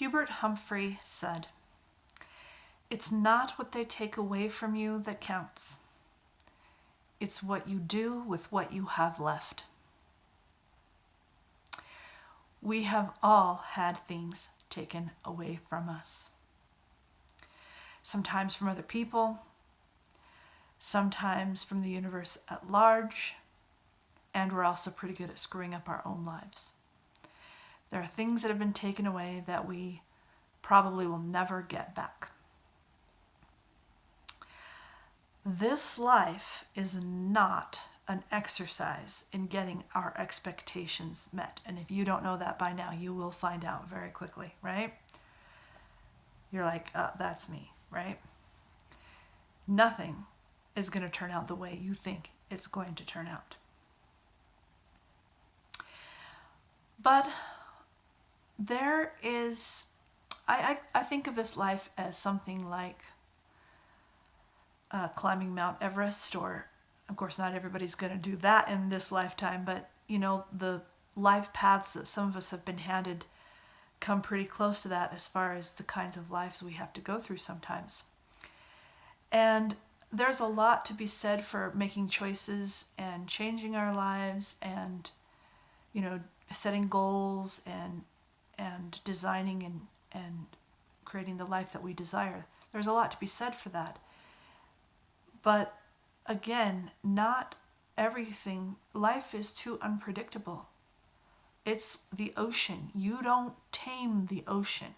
Hubert Humphrey said, "It's not what they take away from you that counts. It's what you do with what you have left." We have all had things taken away from us. Sometimes from other people, sometimes from the universe at large, and we're also pretty good at screwing up our own lives. There are things that have been taken away that we probably will never get back. This life is not an exercise in getting our expectations met. And if you don't know that by now, you will find out very quickly, right? You're like, that's me, right? Nothing is going to turn out the way you think it's going to turn out. But there is, I think of this life as something like climbing Mount Everest, or of course not everybody's going to do that in this lifetime, but the life paths that some of us have been handed come pretty close to that as far as the kinds of lives we have to go through sometimes. And there's a lot to be said for making choices and changing our lives and setting goals and designing and creating the life that we desire. There's a lot to be said for that. But again, not everything. Life is too unpredictable. It's the ocean. You don't tame the ocean.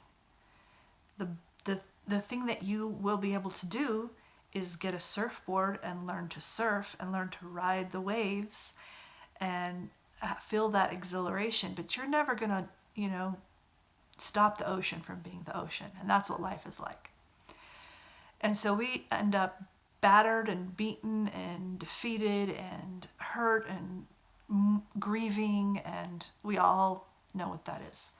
The thing that you will be able to do is get a surfboard and learn to surf and learn to ride the waves and feel that exhilaration. But you're never going to, stop the ocean from being the ocean. And that's what life is like. And so we end up battered and beaten and defeated and hurt and grieving, and we all know what that is.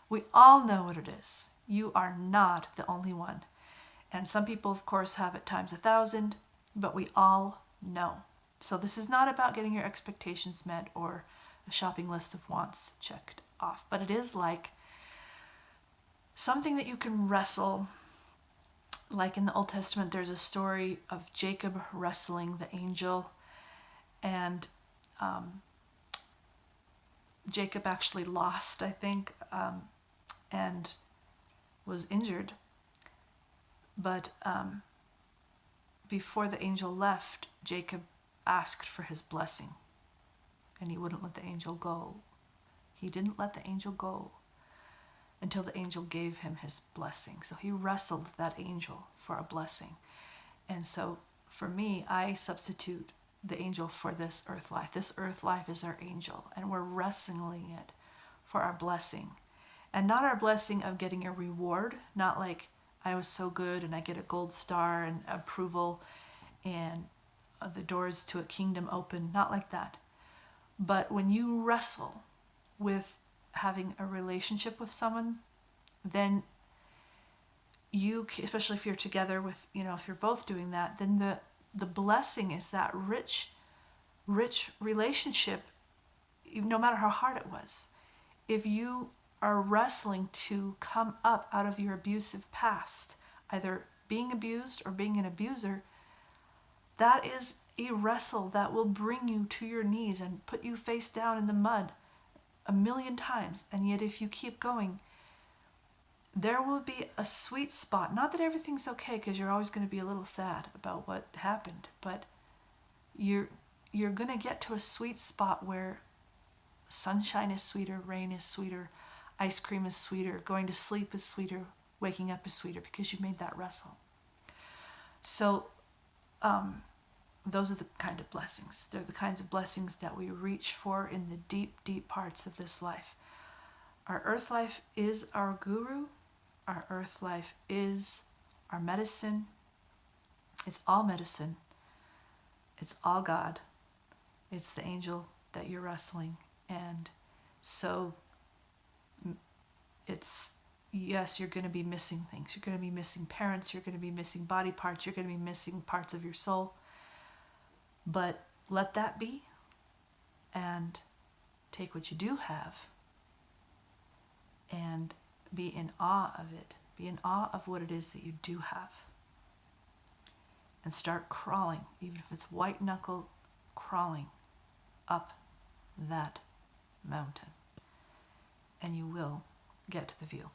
We all know what it is. You are not the only one. And some people, of course, have it times 1,000, but we all know. So this is not about getting your expectations met or a shopping list of wants checked off, but it is like something that you can wrestle. Like in the Old Testament, there's a story of Jacob wrestling the angel, and Jacob actually lost, I think, and was injured. But before the angel left, Jacob asked for his blessing, and he wouldn't let the angel go. He didn't let the angel go until the angel gave him his blessing. So he wrestled that angel for a blessing. And so for me, I substitute the angel for this earth life. This earth life is our angel, and we're wrestling it for our blessing. And not our blessing of getting a reward, not like I was so good and I get a gold star and approval and the doors to a kingdom open, not like that. But when you wrestle with having a relationship with someone, then you, especially if you're together with, if you're both doing that, then the blessing is that rich relationship, no matter how hard it was. If you are wrestling to come up out of your abusive past, either being abused or being an abuser, that is a wrestle that will bring you to your knees and put you face down in the mud 1,000,000 times. And yet if you keep going, there will be a sweet spot. Not that everything's okay, because you're always going to be a little sad about what happened, but you're going to get to a sweet spot where sunshine is sweeter, rain is sweeter, ice cream is sweeter, going to sleep is sweeter, waking up is sweeter, because you made that wrestle. So those are the kind of blessings. They're the kinds of blessings that we reach for in the deep, deep parts of this life. Our earth life is our guru. Our earth life is our medicine. It's all medicine. It's all God. It's the angel that you're wrestling. And so it's, yes, you're going to be missing things. You're going to be missing parents. You're going to be missing body parts. You're going to be missing parts of your soul. But let that be, and take what you do have and Be in awe of it. Be in awe of what it is that you do have. And start crawling, even if it's white knuckle crawling up that mountain. And you will get to the view.